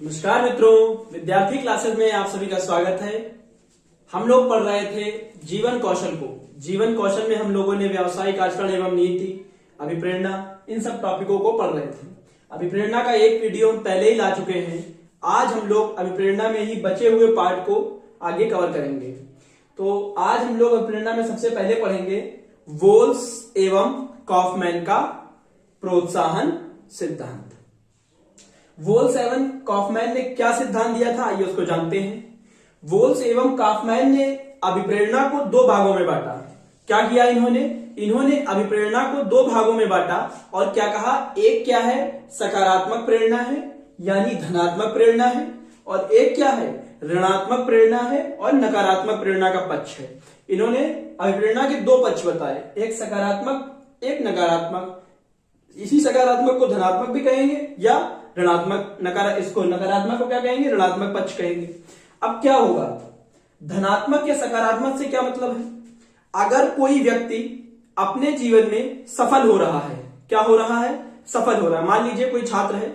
नमस्कार मित्रों, विद्यार्थी क्लासेस में आप सभी का स्वागत है। हम लोग पढ़ रहे थे जीवन कौशल को। जीवन कौशल में हम लोगों ने व्यावसायिक आचरण एवं नीति, अभिप्रेरणा, इन सब टॉपिकों को पढ़ रहे थे। अभिप्रेरणा का एक वीडियो हम पहले ही ला चुके हैं। आज हम लोग अभिप्रेरणा में ही बचे हुए पार्ट को आगे कवर करेंगे। तो आज हम लोग अभिप्रेरणा में सबसे पहले पढ़ेंगे वोल्स एवं कॉफमैन का प्रोत्साहन सिद्धांत। वोल्स एवं कॉफमैन ने क्या सिद्धांत दिया था, आइए उसको जानते हैं। वोल्स एवं कॉफमैन ने अभिप्रेरणा को दो भागों में बांटा। क्या किया इन्होंने अभिप्रेरणा को दो भागों में बांटा और क्या कहा, एक क्या है, सकारात्मक प्रेरणा है यानी धनात्मक प्रेरणा है, और एक क्या है, ऋणात्मक प्रेरणा है और नकारात्मक प्रेरणा का पक्ष है। इन्होंने अभिप्रेरणा के दो पक्ष बताए, एक सकारात्मक एक नकारात्मक। इसी सकारात्मक को धनात्मक भी कहेंगे या ऋणात्मक, इसको नकारात्मक को क्या कहेंगे, ऋणात्मक पक्ष कहेंगे। अब क्या होगा, धनात्मक या सकारात्मक से क्या मतलब है। अगर कोई व्यक्ति अपने जीवन में सफल हो रहा है, क्या हो रहा है, सफल हो रहा है। मान लीजिए कोई छात्र है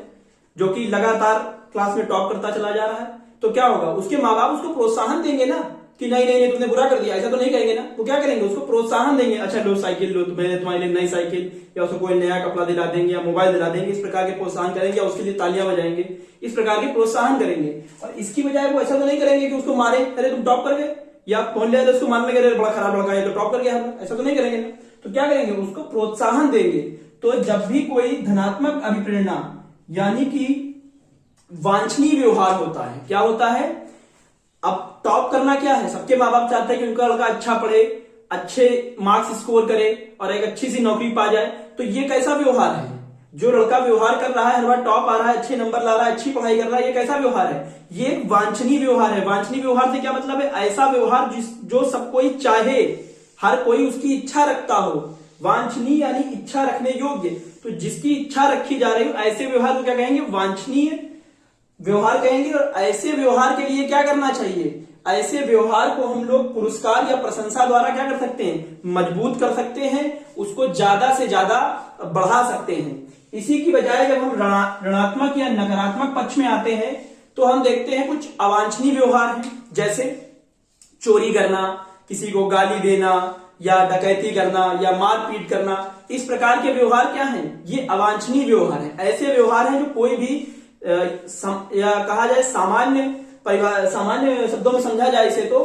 जो कि लगातार क्लास में टॉप करता चला जा रहा है, तो क्या होगा, उसके माँ बाप उसको प्रोत्साहन देंगे ना कि नहीं नहीं नहीं तुमने बुरा कर दिया, ऐसा तो नहीं कहेंगे ना। तो क्या करेंगे, उसको प्रोत्साहन देंगे। अच्छा लो साइकिल लो, तुम्हें तुम्हारे लिए नई साइकिल, या उसको कोई नया कपड़ा दिला देंगे या मोबाइल दिला देंगे। इस प्रकार के प्रोत्साहन करेंगे या उसके लिए तालियां बजाएंगे, इस प्रकार के प्रोत्साहन करेंगे। और इसकी बजाय वो ऐसा तो नहीं करेंगे कि उसको मारे, अरे तुम टॉप कर गए, या फोन ले उसको मारने लगे, बड़ा खराब लड़का है तो टॉप कर गया, ऐसा तो नहीं करेंगे ना। तो क्या करेंगे, उसको प्रोत्साहन देंगे। तो जब भी कोई धनात्मक अभिप्रेरणा यानी कि वांछनीय व्यवहार होता है, क्या होता है, अब टॉप करना क्या है, सबके माँ बाप चाहते हैं कि उनका लड़का अच्छा पढ़े, अच्छे मार्क्स स्कोर करे और एक अच्छी सी नौकरी पा जाए। तो ये कैसा व्यवहार है, जो लड़का व्यवहार कर रहा है, हर बार टॉप आ रहा है, अच्छे नंबर ला रहा है, अच्छी पढ़ाई कर रहा है, ये कैसा व्यवहार है, ये एक वांछनीय व्यवहार है। वांछनीय व्यवहार से क्या मतलब है, ऐसा व्यवहार जो सब कोई चाहे, हर कोई उसकी इच्छा रखता हो। वांछनीय यानी इच्छा रखने योग्य, तो जिसकी इच्छा रखी जा रही हो ऐसे व्यवहार को क्या कहेंगे, वांछनीय व्यवहार कहेंगे। और ऐसे व्यवहार के लिए क्या करना चाहिए, ऐसे व्यवहार को हम लोग पुरस्कार या प्रशंसा द्वारा क्या कर सकते हैं, मजबूत कर सकते हैं, उसको ज्यादा से ज्यादा बढ़ा सकते हैं। इसी की बजाय जब हम ऋणात्मक या नकारात्मक पक्ष में आते हैं तो हम देखते हैं कुछ अवांछनीय व्यवहार हैं, जैसे चोरी करना, किसी को गाली देना या डकैती करना या मारपीट करना। इस प्रकार के व्यवहार क्या हैं, ये अवांछनीय व्यवहार है। ऐसे व्यवहार हैं जो कोई भी या कहा जाए सामान्य शब्दों में समझा जाए इसे, तो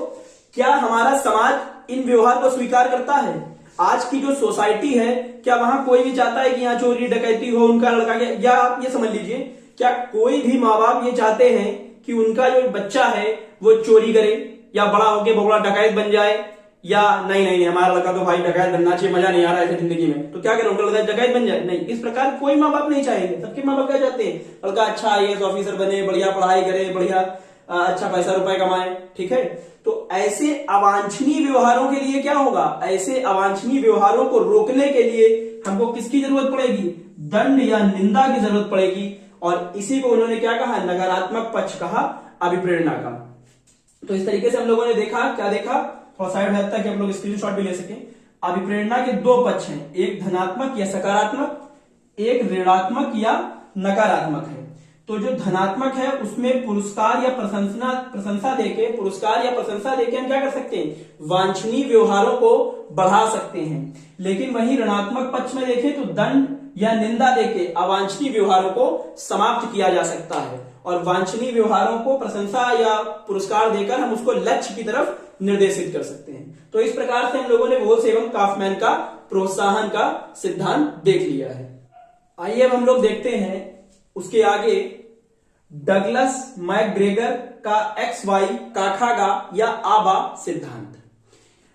क्या हमारा समाज इन व्यवहार को स्वीकार करता है। आज की जो सोसाइटी है, क्या वहां कोई भी चाहता है कि यहाँ चोरी डकैती हो, उनका लड़का या आप ये समझ लीजिए, क्या कोई भी माँ बाप ये चाहते हैं कि उनका जो बच्चा है वो चोरी करे या बड़ा होके बड़ा डकैत बन जाए, या नहीं नहीं नहीं हमारा लड़का तो भाई डकैत बनना चाहिए, मजा नहीं आ रहा है जिंदगी में, तो क्या करें, उनका लड़का डकैत बन जाए। नहीं, इस प्रकार कोई माँ बाप नहीं चाहेंगे। सबके माँ बाप क्या चाहते हैं, लड़का अच्छा आईएएस ऑफिसर बने, बढ़िया पढ़ाई करे, बढ़िया अच्छा पैसा रुपए कमाए, ठीक है। तो ऐसे अवांछनीय व्यवहारों के लिए क्या होगा, ऐसे अवांछनीय व्यवहारों को रोकने के लिए हमको किसकी जरूरत पड़ेगी, दंड या निंदा की जरूरत पड़ेगी। और इसी को उन्होंने क्या कहा, नकारात्मक पक्ष कहा अभिप्रेरणा का। तो इस तरीके से हम लोगों ने देखा, क्या देखा, थोड़ा साइड में लगता है कि हम लोग स्क्रीनशॉट भी ले सकें। अभिप्रेरणा के दो पक्ष हैं, एक धनात्मक या सकारात्मक, एक ऋणात्मक या नकारात्मक है। तो जो धनात्मक है उसमें पुरस्कार या प्रशंसा देके, पुरस्कार या प्रशंसा देके हम क्या कर सकते हैं, वांछनीय व्यवहारों को बढ़ा सकते हैं। लेकिन वही ऋणात्मक पक्ष में देखें तो दंड या निंदा देके अवांछनीय व्यवहारों को समाप्त किया जा सकता है, और वांछनीय व्यवहारों को प्रशंसा या पुरस्कार देकर हम उसको लक्ष्य की तरफ निर्देशित कर सकते हैं। तो इस प्रकार से हम लोगों ने वोल्स एवं कॉफमैन का प्रोत्साहन का सिद्धांत देख लिया है। आइए अब हम लोग देखते हैं उसके आगे डगलस मैकग्रेगर का XY काखागा या आबा सिद्धांत।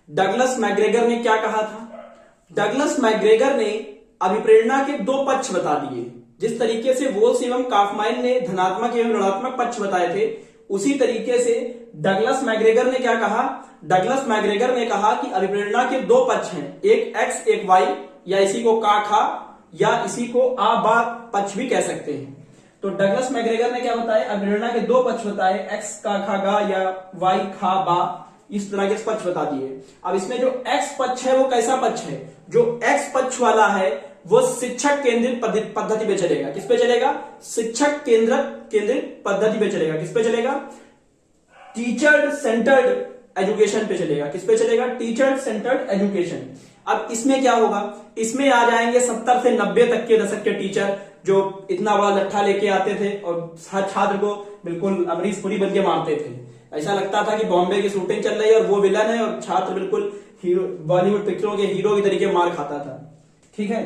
डगलस मैकग्रेगर ने क्या कहा था, डगलस मैकग्रेगर ने अभिप्रेरणा के दो पक्ष बता दिए। जिस तरीके से वोल्स एवं कॉफमैन ने धनात्मक एवं ऋणात्मक पक्ष बताए थे, उसी तरीके से डगलस मैकग्रेगर ने क्या कहा, डगलस मैकग्रेगर ने कहा कि अभिप्रेरणा के दो पक्ष हैं, एक X एक Y, या इसी को काखा या इसी को आबा पक्ष भी कह सकते हैं। तो डगलस मैकग्रेगर ने क्या बताया, अभिप्रेरणा के दो पक्ष बताए, X काखागा या Y खाबा, इस तरह के पक्ष बता दिए। अब इसमें जो X पक्ष है वो कैसा पक्ष है, जो X पक्ष वाला है वो शिक्षक केंद्रित पद्धति पे चलेगा। किस पे चलेगा? शिक्षक केंद्रित पद्धति पे चलेगा। किस पे चलेगा? टीचर सेंटर्ड एजुकेशन पे चलेगा। किस पे चलेगा? Teacher centred education. अब इसमें क्या होगा? इसमें आ जाएंगे 70 से 90 तक के दशक के टीचर जो इतना बड़ा लट्ठा लेके आते थे और हर छात्र को बिल्कुल अमरीश पुरी बन के मारते थे। ऐसा लगता था कि बॉम्बे की शूटिंग चल रही है और वो विलन है और छात्र बिल्कुल हीरो, बॉलीवुड पिक्चरों के हीरो की तरीके मार खाता था। ठीक है,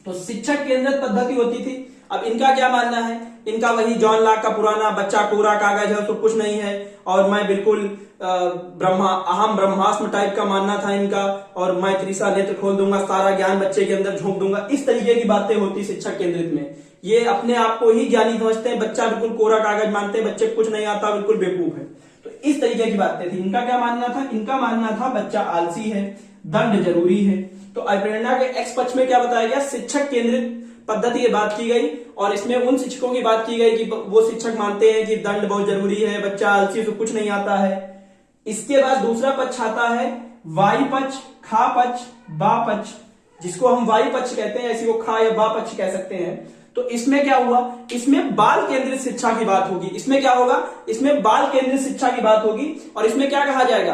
तो शिक्षक केंद्रित पद्धति होती थी। अब इनका क्या मानना है? इनका वही जॉन लॉक का पुराना बच्चा कोरा कागज है तो कुछ नहीं है और मैं बिल्कुल अहम ब्रह्मास्त्र टाइप का मानना था इनका और मैं त्रिशा नेत्र खोल दूंगा, सारा ज्ञान बच्चे के अंदर झोंक दूंगा। इस तरीके की बातें होती शिक्षक केंद्रित में। ये अपने आप को ही ज्ञानी समझते हैं, बच्चा बिल्कुल कोरा कागज मानते हैं, बच्चे कुछ नहीं आता, बिल्कुल बेवकूफ है। तो इस तरीके की बातें थी। इनका क्या मानना था? इनका मानना था बच्चा आलसी है, दंड जरूरी है। तो अभिप्रेरणा के एक्स पक्ष में क्या बताया गया? शिक्षक केंद्रित पद्धति की बात की गई और इसमें उन शिक्षकों की बात की गई कि वो शिक्षक मानते हैं कि दंड बहुत जरूरी है, बच्चा आलसी से कुछ नहीं आता है। इसके बाद दूसरा पक्ष आता है वाई पक्ष, खा पक्ष, बा पक्ष, जिसको हम वाई पक्ष कहते हैं, इसी को खा या बा पक्ष कह सकते हैं। तो इसमें क्या हुआ? इसमें बाल केंद्रित शिक्षा की बात होगी। इसमें क्या होगा? इसमें बाल केंद्रित शिक्षा की बात होगी और इसमें क्या कहा जाएगा?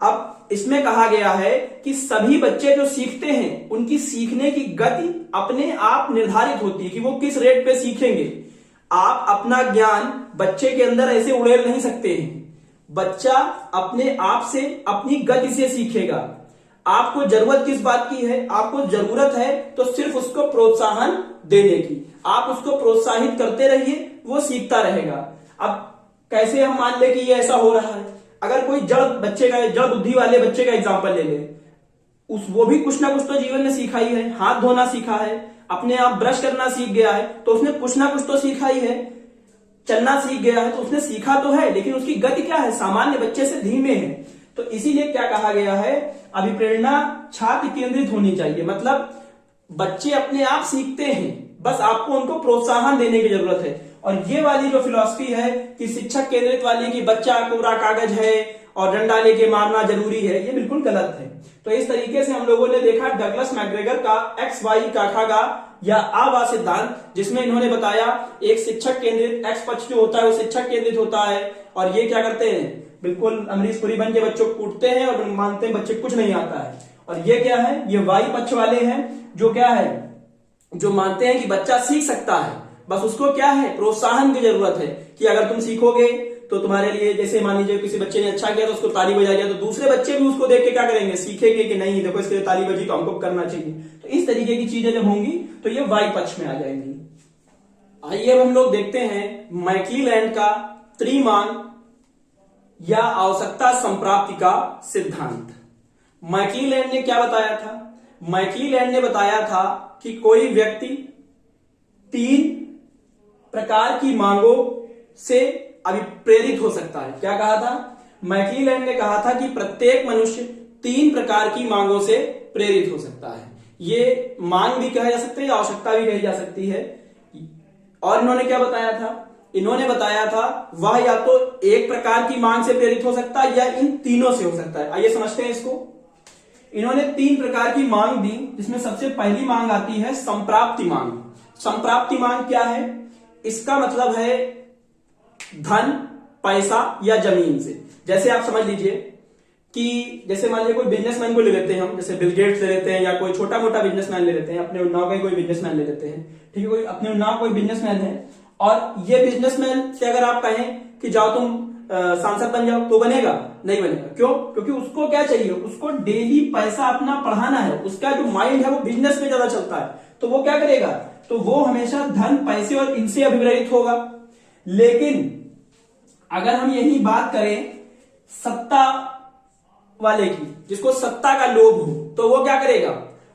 अब इसमें कहा गया है कि सभी बच्चे जो सीखते हैं उनकी सीखने की गति अपने आप निर्धारित होती है कि वो किस रेट पे सीखेंगे। आप अपना ज्ञान बच्चे के अंदर ऐसे उड़ेल नहीं सकते हैं। बच्चा अपने आप से अपनी गति से सीखेगा। आपको जरूरत किस बात की है? आपको जरूरत है तो सिर्फ उसको प्रोत्साहन देने की। आप उसको प्रोत्साहित करते रहिए, वो सीखता रहेगा। अब कैसे हम मान ले कि ये ऐसा हो रहा है? अगर कोई जड़ बुद्धि वाले बच्चे का एग्जांपल ले ले, वो भी कुछ ना कुछ तो जीवन में सीखा ही है। हाथ धोना सीखा है, अपने आप ब्रश करना सीख गया है, तो उसने कुछ ना कुछ तो सीखा ही है। चलना सीख गया है तो उसने सीखा तो है, लेकिन उसकी गति क्या है? सामान्य बच्चे से धीमे है। तो इसीलिए क्या कहा गया है? अभिप्रेरणा छात्र केंद्रित होनी चाहिए। मतलब बच्चे अपने आप सीखते हैं, बस आपको उनको प्रोत्साहन देने की जरूरत है। और ये वाली जो फिलॉसफी है कि शिक्षक केंद्रित वाली कि बच्चा कोरा कागज है और डंडा लेके मारना जरूरी है, ये बिल्कुल गलत है। तो इस तरीके से हम लोगों ने देखा डगलस मैकग्रेगर का एक्स वाई काखागा या आवा सिद्धांत, जिसमें इन्होंने बताया एक शिक्षक केंद्रित एक्स पक्ष जो होता है वो शिक्षक केंद्रित होता है और ये क्या करते हैं? बिल्कुल अमरीश पुरी बन के बच्चों को कूटते हैं और मानते हैं बच्चे कुछ नहीं आता है। और ये क्या है? ये वाई पक्ष वाले हैं जो क्या है? जो मानते हैं कि बच्चा सीख सकता है, बस उसको क्या है? प्रोत्साहन की जरूरत है कि अगर तुम सीखोगे तो तुम्हारे लिए, जैसे मान लीजिए किसी बच्चे ने अच्छा किया तो उसको ताली बजा दिया, तो दूसरे बच्चे भी उसको देख के क्या करेंगे? सीखेंगे कि नहीं देखो इसके लिए ताली बजी तो हमको करना चाहिए। तो इस तरीके की चीजें जब होंगी तो ये वाई पक्ष में आ जाएंगी। आइए अब हम लोग देखते हैं मैकीलैंड का त्रिमांग या आवश्यकता संप्राप्ति का सिद्धांत। मैकीलैंड ने क्या बताया था? मैकीलैंड ने बताया था कि कोई व्यक्ति 3 प्रकार की मांगों से अभिप्रेरित हो सकता है। क्या कहा था? मैकीलैंड ने कहा था कि प्रत्येक मनुष्य 3 प्रकार की मांगों से प्रेरित हो सकता है। ये मांग भी कहा जा सकता है, आवश्यकता भी कही जा सकती है। और इन्होंने क्या बताया था? इन्होंने बताया था वह या तो एक प्रकार की मांग से प्रेरित हो सकता है या इन तीनों से हो सकता है। आइए समझते हैं इसको। इन्होंने 3 प्रकार की मांग दी, जिसमें सबसे पहली मांग आती है संप्राप्ति मांग। संप्राप्ति मांग क्या है? इसका मतलब है धन, पैसा या जमीन से। जैसे आप समझ लीजिए कि जैसे मान लीजिए कोई बिजनेसमैन को ले लेते हैं हम, जैसे बिल गेट्स ले लेते हैं या कोई छोटा मोटा बिजनेसमैन ले लेते हैं, अपने उन्नाव का कोई बिजनेसमैन ले लेते हैं। ठीक है, कोई अपने उन्नाव कोई बिजनेसमैन है और ये बिजनेसमैन से अगर आप कहें कि जाओ तुम सांसद बन जाओ, तो बनेगा? नहीं बनेगा। क्यों? क्योंकि उसको क्या चाहिए? उसको डेली पैसा अपना बढ़ाना है। उसका जो माइंड है वो बिजनेस में ज्यादा चलता है, तो वो क्या करेगा? तो वो हमेशा धन, पैसे और इनसे अभिप्रेरित होगा। लेकिन अगर हम यही बात करें सत्ता वाले की, जिसको सत्ता का लोभ हो, तो वो क्या करेगा?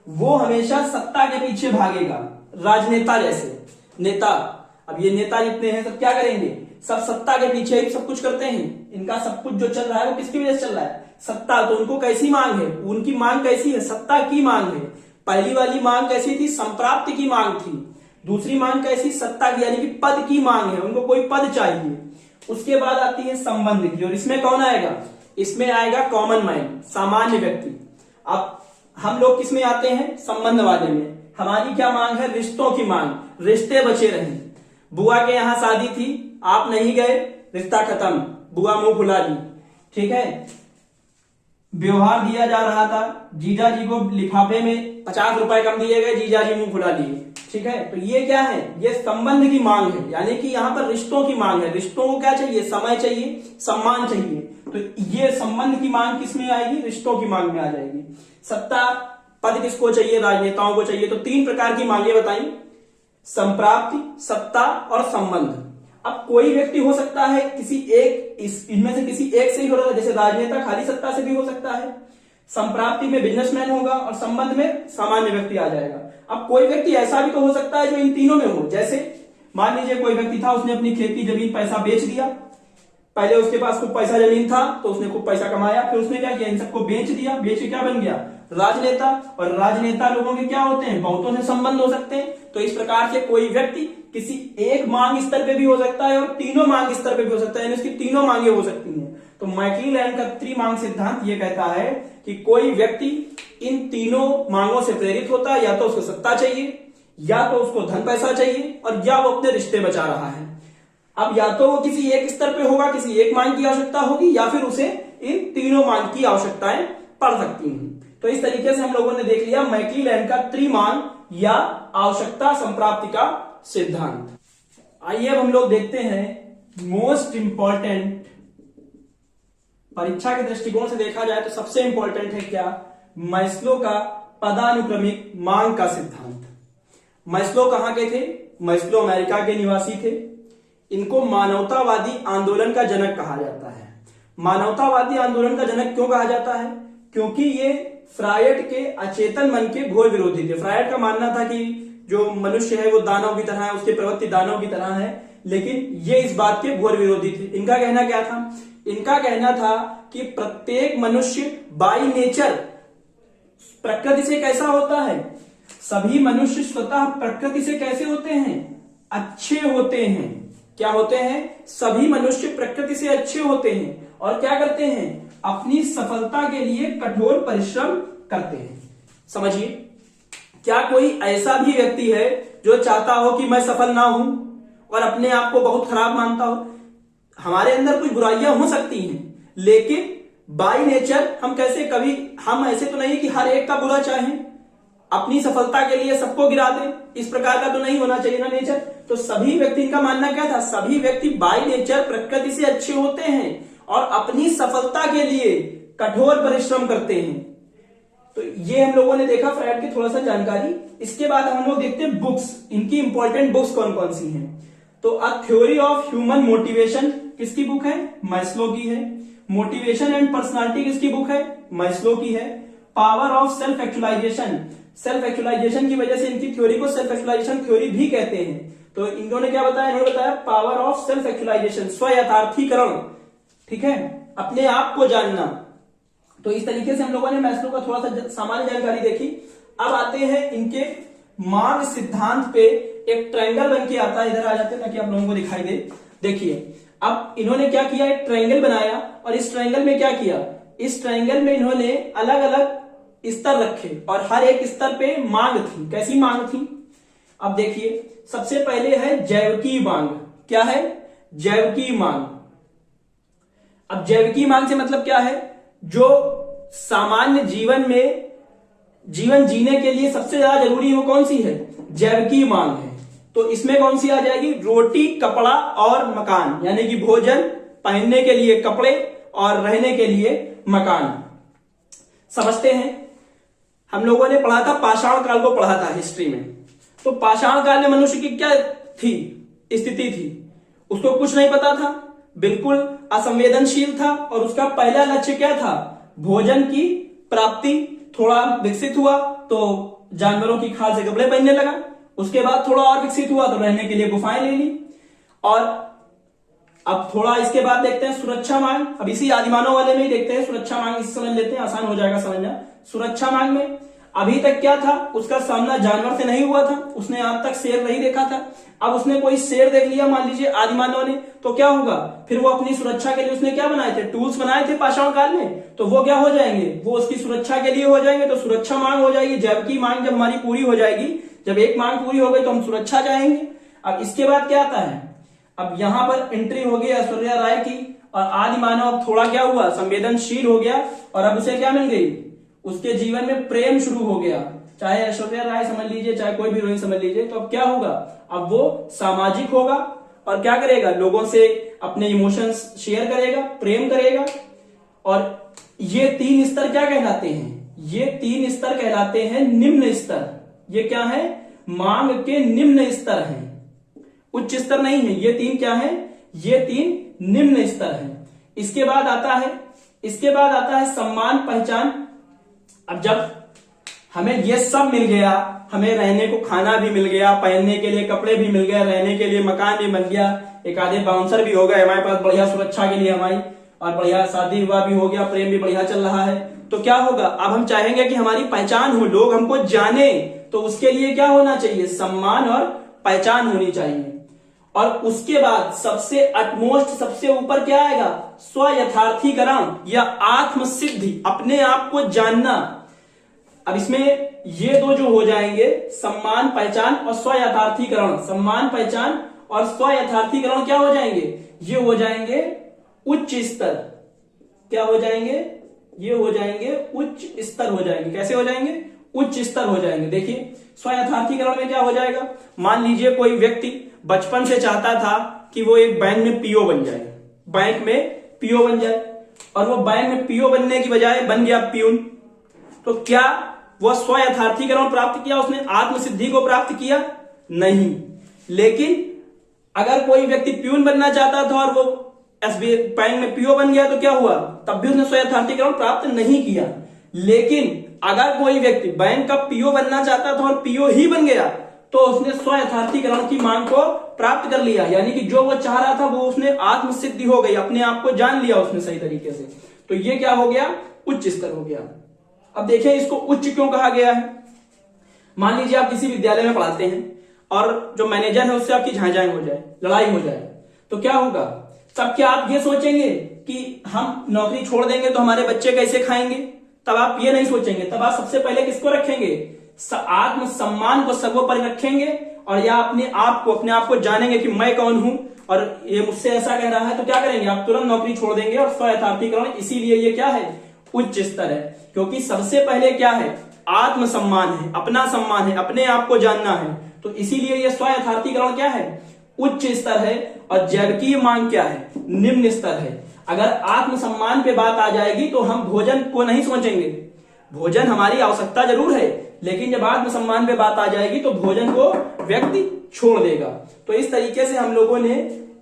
वो हमेशा सत्ता के पीछे भागेगा। राजनेता जैसे नेता, अब ये नेता जितने हैं सब क्या करेंगे? सब सत्ता के पीछे ही सब कुछ करते हैं। इनका सब कुछ जो चल रहा है वो किसकी वजह से चल रहा है? सत्ता। तो उनको कैसी मांग है? उनकी मांग कैसी है? सत्ता की मांग है। पहली वाली मांग कैसी थी? संप्राप्ति की मांग थी। दूसरी मांग कैसी? सत्ता की, यानी कि पद की मांग है, उनको कोई पद चाहिए। उसके बाद आती है संबंध की, और इसमें कौन आएगा? इसमें आएगा कॉमन माइंड, सामान्य व्यक्ति। अब हम लोग किस में आते हैं, संबंध वाले में। हमारी क्या मांग है, रिश्तों की मांग, रिश्ते बचे रहें। बुआ के यहाँ शादी थी, आप नहीं गए, रिश्ता खत्म, बुआ मुंह फुला ली। ठीक है, व्यवहार दिया जा रहा था, जीजा जी को लिफाफे में 50 रुपए कम दिए गए, जीजा जी मुंह फुला लिए। ठीक है, तो ये क्या है, ये संबंध की मांग है, यानी कि यहाँ पर रिश्तों की मांग है। रिश्तों को क्या चाहिए, समय चाहिए, सम्मान चाहिए। तो ये संबंध की मांग किस में आएगी, रिश्तों की मांग में आ जाएगी। सत्ता पद किसको चाहिए, राजनेताओं को चाहिए। तो 3 प्रकार की मांगे बताई, संप्राप्ति, सत्ता और संबंध। अब कोई व्यक्ति हो सकता है किसी एक, इनमें से किसी एक से ही हो रहा है, जैसे राजनेता खाली सत्ता से भी हो सकता है, संप्राप्ति में बिजनेसमैन होगा और संबंध में सामान्य व्यक्ति आ जाएगा। अब कोई व्यक्ति ऐसा भी तो हो सकता है जो इन तीनों में हो, जैसे मान लीजिए कोई व्यक्ति था, उसने अपनी खेती जमीन पैसा बेच दिया। पहले उसके पास खूब पैसा जमीन था तो उसने खूब पैसा कमाया, फिर उसने क्या किया, इन सबको बेच दिया, बेच के क्या बन गया, राजनेता। और राजनेता लोगों के क्या होते हैं, बहुतों से संबंध हो सकते हैं। तो इस प्रकार से कोई व्यक्ति किसी एक मांग स्तर पे भी हो सकता है और तीनों मांग स्तर पे भी हो सकता है, यानी उसकी तीनों मांगे हो सकती हैं। तो मैक्लेलैंड का त्रिमांग सिद्धांत ये कहता है कि कोई व्यक्ति इन तीनों मांगों से प्रेरित होता है, या तो उसको सत्ता चाहिए, या तो उसको धन पैसा चाहिए, और या वो अपने रिश्ते बचा रहा है। अब या तो वो किसी एक स्तर पे होगा, किसी एक मांग की आवश्यकता होगी, या फिर उसे इन तीनों मांग की आवश्यकताएं पड़ सकती हैं। तो इस तरीके से हम लोगों ने देख लिया मैक्लेलैंड का त्रिमांग या आवश्यकता संप्राप्ति का सिद्धांत। आइए अब हम लोग देखते हैं मोस्ट इंपॉर्टेंट, परीक्षा के दृष्टिकोण से देखा जाए तो सबसे इंपॉर्टेंट है क्या, मैस्लो का पदानुक्रमिक मांग का सिद्धांत। मैस्लो कहां के थे, मैस्लो अमेरिका के निवासी थे। इनको मानवतावादी आंदोलन का जनक कहा जाता है। मानवतावादी आंदोलन का जनक क्यों कहा जाता है, क्योंकि ये फ्रायड के अचेतन मन के घोर विरोधी थे। फ्रायड का मानना था कि जो मनुष्य है वो दानव की तरह है, उसकी प्रवृत्ति दानव की तरह है, लेकिन ये इस बात के घोर विरोधी थे। इनका कहना क्या था, इनका कहना था कि प्रत्येक मनुष्य बाय नेचर प्रकृति से कैसा होता है, सभी मनुष्य स्वतः प्रकृति से कैसे होते हैं, अच्छे होते हैं। क्या होते हैं, सभी मनुष्य प्रकृति से अच्छे होते हैं और क्या करते हैं, अपनी सफलता के लिए कठोर परिश्रम करते हैं। समझिए, क्या कोई ऐसा भी व्यक्ति है जो चाहता हो कि मैं सफल ना हूं और अपने आप को बहुत खराब मानता हो। हमारे अंदर कुछ बुराइयां हो सकती हैं, लेकिन बाय नेचर हम कैसे, कभी हम ऐसे तो नहीं कि हर एक का बुरा चाहें, अपनी सफलता के लिए सबको गिरा दें, इस प्रकार का तो नहीं होना चाहिए ना नेचर। तो सभी व्यक्ति, इनका मानना क्या था, सभी व्यक्ति बाय नेचर प्रकृति से अच्छे होते हैं और अपनी सफलता के लिए कठोर परिश्रम करते हैं। तो ये हम लोगों ने देखा फ्रायड की थोड़ा सा जानकारी। इसके बाद हम लोग देखते हैं बुक्स, इनकी इंपॉर्टेंट बुक्स कौन कौन सी हैं। तो a theory of human motivation किसकी बुक है, मैस्लो की है। मोटिवेशन एंड पर्सनालिटी किसकी बुक है, मैस्लो की है। Power of self actualisation, self actualisation की वजह से इनकी थ्योरी को सेल्फ एक्चुअलाइजेशन थ्योरी भी कहते हैं। तो इन्होंने क्या बताया, इन्होंने बताया पावर ऑफ सेल्फ एक्चुअलाइजेशन, स्व यथार्थीकरण, ठीक है, अपने आप को जानना। तो इस तरीके से हम लोगों ने मैस्लो का थोड़ा सा सामान्य जानकारी देखी। अब आते हैं इनके मांग सिद्धांत पे। एक ट्रायंगल बन के आता है, इधर आ जाते हैं ताकि आप लोगों को दिखाई दे। देखिए, अब इन्होंने क्या किया, एक ट्रायंगल बनाया और इस ट्रायंगल में क्या किया, इस ट्रायंगल में इन्होंने अलग अलग स्तर रखे और हर एक स्तर पे मांग थी। कैसी मांग थी, अब देखिए, सबसे पहले है जैविकी मांग। क्या है, जैविकी मांग। अब जैविकी मांग से मतलब क्या है, जो सामान्य जीवन में जीवन जीने के लिए सबसे ज्यादा जरूरी है वो कौन सी है, जैविकी मांग है। तो इसमें कौन सी आ जाएगी, रोटी, कपड़ा और मकान, यानी कि भोजन, पहनने के लिए कपड़े और रहने के लिए मकान। समझते हैं, हम लोगों ने पढ़ा था, पाषाण काल को पढ़ा था हिस्ट्री में। तो पाषाण काल में मनुष्य की क्या थी, स्थिति थी, उसको कुछ नहीं पता था, बिल्कुल असंवेदनशील था और उसका पहला लक्ष्य क्या था, भोजन की प्राप्ति। थोड़ा विकसित हुआ तो जानवरों की खाल से कपड़े पहनने लगा, उसके बाद थोड़ा और विकसित हुआ तो रहने के लिए गुफाएं ले ली। और अब थोड़ा इसके बाद देखते हैं सुरक्षा मांग। अब इसी आदिमानव वाले में ही देखते हैं सुरक्षा मांग, इसे समझ लेते हैं, आसान हो जाएगा समझना। सुरक्षा मांग में अभी तक क्या था, उसका सामना जानवर से नहीं हुआ था, उसने आज तक शेर नहीं देखा था। अब उसने कोई शेर देख लिया मान लीजिए आदि मानव ने, तो क्या होगा, फिर वो अपनी सुरक्षा के लिए उसने क्या बनाए थे, टूल्स बनाए थे पाषाण काल में, तो वो क्या हो जाएंगे, वो उसकी सुरक्षा के लिए हो जाएंगे। तो सुरक्षा मांग हो जाएगी, जैव की मांग जब हमारी पूरी हो जाएगी, जब एक मांग पूरी हो गई तो हम सुरक्षा चाहेंगे। अब इसके बाद क्या आता है, अब यहां पर एंट्री हो गई ऐश्वर्या राय की, और आदि मानव अब थोड़ा क्या हुआ, संवेदनशील हो गया, और अब उसे क्या मिल गई, उसके जीवन में प्रेम शुरू हो गया। चाहे ऐश्वर्या राय समझ लीजिए, चाहे कोई भी हीरोइन समझ लीजिए, तो अब क्या होगा, अब वो सामाजिक होगा और क्या करेगा, लोगों से अपने इमोशंस शेयर करेगा, प्रेम करेगा। और ये 3 स्तर क्या कहलाते हैं, ये 3 स्तर कहलाते हैं निम्न स्तर। ये क्या है, मांग के निम्न स्तर हैं, उच्च स्तर नहीं है। ये 3 क्या है, ये 3 निम्न स्तर हैं। इसके बाद आता है सम्मान पहचान। अब जब हमें ये सब मिल गया, हमें रहने को खाना भी मिल गया, पहनने के लिए कपड़े भी मिल गए, रहने के लिए मकान भी मिल गया, एक आधे बाउंसर भी हो गए हमारे पास बढ़िया सुरक्षा के लिए हमारी, और बढ़िया शादी विवाह भी हो गया, प्रेम भी बढ़िया चल रहा है, तो क्या होगा, अब हम चाहेंगे कि हमारी पहचान हो, लोग हमको जाने, तो उसके लिए क्या होना चाहिए, सम्मान और पहचान होनी चाहिए। और उसके बाद सबसे अटमोस्ट, सबसे ऊपर क्या आएगा, स्व यथार्थीकरण या आत्म सिद्धि, अपने आप को जानना। अब इसमें ये 2 जो हो जाएंगे, सम्मान पहचान और स्व यथार्थीकरण, सम्मान पहचान और स्व यथार्थीकरण क्या हो जाएंगे, ये हो जाएंगे उच्च स्तर। क्या हो जाएंगे, ये हो जाएंगे उच्च स्तर हो जाएंगे। कैसे हो जाएंगे, उच्च स्तर हो जाएंगे। देखिए स्व यथार्थीकरण में क्या हो जाएगा, मान लीजिए कोई व्यक्ति बचपन से चाहता था कि वो एक बैंक में पीओ बन जाए, बैंक में पीओ बन जाए, और वो बैंक में पीओ बनने की बजाय बन गया प्यून, तो क्या वो स्व यथार्थीकरण प्राप्त किया, उसने आत्मसिद्धि को प्राप्त किया, नहीं। लेकिन अगर कोई व्यक्ति प्यून बनना चाहता था और वो एसबीआई बैंक में पीओ बन गया, तो क्या हुआ, तब भी उसने स्व यथार्थीकरण प्राप्त नहीं किया। लेकिन अगर कोई व्यक्ति बैंक का पीओ बनना चाहता था और पीओ ही बन गया, तो उसने स्व यथार्थीकरण की मांग को प्राप्त कर लिया, यानी कि जो वो चाह रहा था वो उसने आत्मसिद्धि हो गई, अपने आप को जान लिया उसने सही तरीके से। तो ये क्या हो गया, उच्च स्तर हो गया। अब देखिए इसको उच्च क्यों कहा गया है। मान लीजिए आप किसी विद्यालय में पढ़ाते हैं और जो मैनेजर है उससे आपकी झांझाएं हो जाए, लड़ाई हो जाए, तो क्या होगा, तब क्या आप ये सोचेंगे कि हम नौकरी छोड़ देंगे तो हमारे बच्चे कैसे खाएंगे, तब आप ये नहीं सोचेंगे। तब आप सबसे पहले किसको रखेंगे, आत्म सम्मान को सर्वोपरि रखेंगे, और या अपने आप को जानेंगे कि मैं कौन हूं और ये मुझसे ऐसा कह रहा है, तो क्या करेंगे, आप तुरंत नौकरी छोड़ देंगे। और स्व यथार्थीकरण इसीलिए ये क्या है, उच्च स्तर है, क्योंकि सबसे पहले क्या है, आत्म सम्मान है, अपना सम्मान है, अपने आप को जानना है। तो इसीलिए ये स्व यथार्थीकरण क्या है, उच्च स्तर है। और जबकि मांग क्या है, निम्न स्तर है। अगर आत्म सम्मान पे बात आ जाएगी तो हम भोजन को नहीं सोचेंगे, भोजन हमारी आवश्यकता जरूर है, लेकिन जब आत्म सम्मान पे बात आ जाएगी तो भोजन को व्यक्ति छोड़ देगा। तो इस तरीके से हम लोगों ने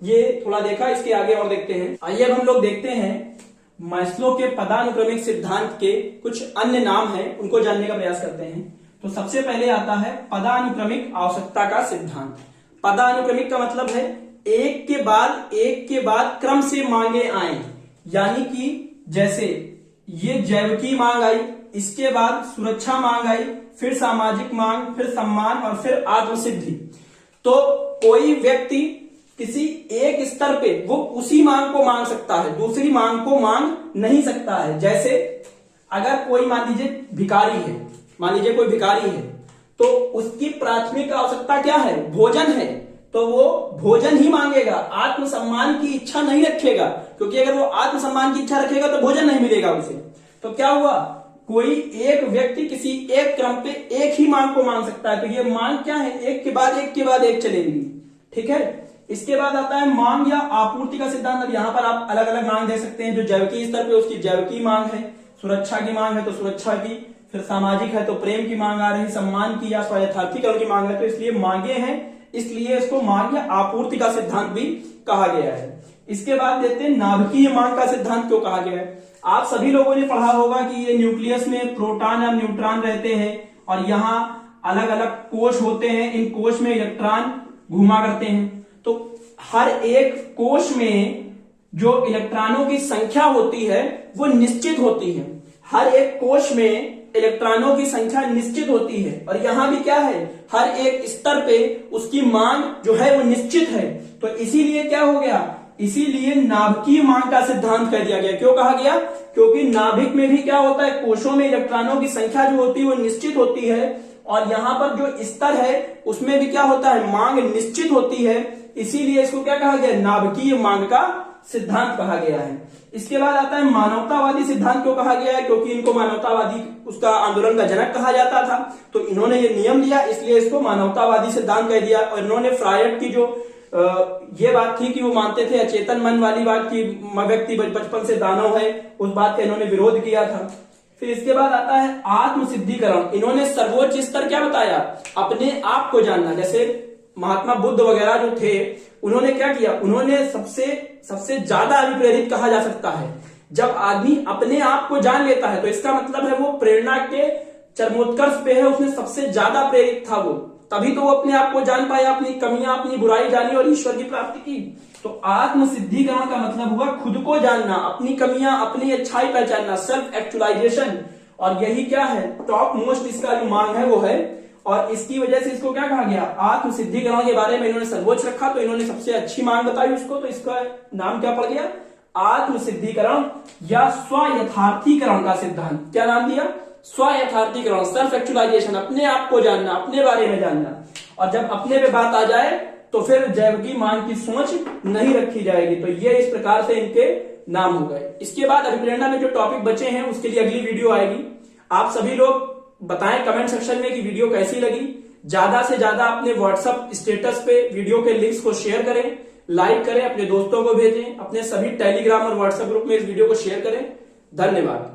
ये थोड़ा देखा, इसके आगे और देखते हैं। आइए अब हम लोग देखते हैं मैस्लो के पदानुक्रमिक सिद्धांत के कुछ अन्य नाम हैं, उनको जानने का प्रयास करते हैं। तो सबसे पहले आता है पदानुक्रमिक आवश्यकता का सिद्धांत। पदानुक्रमिक का मतलब है एक के बाद क्रम से मांगे आए, यानी कि जैसे ये जैविकी मांग आई, इसके बाद सुरक्षा मांग आई, फिर सामाजिक मांग, फिर सम्मान और फिर आत्मसिद्धि। तो कोई व्यक्ति किसी एक स्तर पे वो उसी मांग को मांग सकता है, दूसरी मांग को मांग नहीं सकता है। जैसे अगर कोई मान लीजिए भिखारी है, मान लीजिए कोई भिखारी है, तो उसकी प्राथमिक आवश्यकता क्या है, भोजन है, तो वो भोजन ही मांगेगा, आत्मसम्मान की इच्छा नहीं रखेगा, क्योंकि अगर वो आत्मसम्मान की इच्छा रखेगा तो भोजन नहीं मिलेगा उसे। तो क्या हुआ, कोई एक व्यक्ति किसी एक क्रम पे एक ही मांग को मांग सकता है, तो ये मांग क्या है, एक के बाद एक चलेगी, ठीक है। इसके बाद आता है मांग या आपूर्ति का सिद्धांत। अब यहाँ पर आप अलग अलग मांग दे सकते हैं, जो जैविकी स्तर पे उसकी जैविकी मांग है, सुरक्षा की मांग है तो सुरक्षा की, फिर सामाजिक है तो प्रेम की मांग आ रही, सम्मान की या स्वयथार्थीकरण की मांग है, तो इसलिए मांगे हैं, इसलिए इसको मांग या आपूर्ति का सिद्धांत भी कहा गया है। इसके बाद देखते हैं नाभिकीय मांग का सिद्धांत क्यों कहा गया है। आप सभी लोगों ने पढ़ा होगा कि ये न्यूक्लियस में प्रोटॉन या न्यूट्रॉन रहते हैं और यहाँ अलग अलग कोश होते हैं, इन कोश में इलेक्ट्रॉन घुमा करते हैं। तो हर एक कोश में जो इलेक्ट्रॉनों की संख्या होती है वो निश्चित होती है, हर एक कोश में इलेक्ट्रॉनों की संख्या निश्चित होती है, और यहाँ भी क्या है, हर एक स्तर पे उसकी मांग जो है वो निश्चित है। तो इसीलिए क्या हो गया, इसीलिए नाभिकीय मांग का सिद्धांत कह दिया गया। क्यों कहा गया, क्योंकि नाभिक में भी क्या होता है, कोशों में इलेक्ट्रॉनों की संख्या जो होती है वो निश्चित होती है, और यहाँ पर जो स्तर है उसमें भी क्या होता है, मांग निश्चित होती है। इसीलिए इसको क्या कहा गया, नाभिकीय मांग का सिद्धांत कहा गया है। इसके बाद आता है मानवतावादी सिद्धांत। क्यों कहा गया है, क्योंकि इनको मानवतावादी उसका आंदोलन का जनक कहा जाता था, तो इन्होंने ये नियम दिया, इसलिए इसको मानवतावादी सिद्धांत कह दिया। और इन्होंने फ्रायड की जो ये बात थी कि वो मानते थे अचेतन मन वाली बात की, व्यक्ति बचपन से दानव है, उस बात का इन्होंने विरोध किया था। फिर इसके बाद आता है आत्म सिद्धिकरण। इन्होंने सर्वोच्च स्तर क्या बताया, अपने आप को जानना। जैसे महात्मा बुद्ध वगैरह जो थे, उन्होंने क्या किया, उन्होंने सबसे ज्यादा अभिप्रेरित कहा जा सकता है जब आदमी अपने आप को जान लेता है, तो इसका मतलब है वो प्रेरणा के चरमोत्कर्ष पे है, उसने सबसे ज्यादा प्रेरित था वो, तभी तो वो अपने आप को जान पाया, अपनी कमियां, अपनी बुराई जानी और ईश्वर की प्राप्ति की। तो आत्म सिद्धिकरण का मतलब हुआ खुद को जानना, अपनी कमियां, अपनी अच्छाई पहचानना, सेल्फ एक्चुअलाइजेशन। और यही क्या है, टॉप मोस्ट इसका जो मांग है वो है, और इसकी वजह से इसको क्या कहा गया, आत्म सिद्धिकरण के बारे में इन्होंने सर्वोच्च रखा, तो इन्होंने सबसे अच्छी मांग बताई उसको, तो इसका नाम क्या पड़ गया, आत्म सिद्धिकरण या स्व यथार्थीकरण का सिद्धांत। क्या नाम दिया, स्व यथार्थीकरण, सेल्फ एक्चुअलाइजेशन, अपने आप को जानना, अपने बारे में जानना। और जब अपने पे बात आ जाए तो फिर जैव की मांग की सोच नहीं रखी जाएगी। तो ये इस प्रकार से इनके नाम हो गए। इसके बाद अभिप्रेरणा में जो टॉपिक बचे हैं उसके लिए अगली वीडियो आएगी। आप सभी लोग बताएं कमेंट सेक्शन में कि वीडियो कैसी लगी। ज्यादा से ज्यादा अपने व्हाट्सएप स्टेटस पे वीडियो के लिंक्स को शेयर करें, लाइक करें, अपने दोस्तों को भेजें, अपने सभी टेलीग्राम और व्हाट्सएप ग्रुप में इस वीडियो को शेयर करें। धन्यवाद।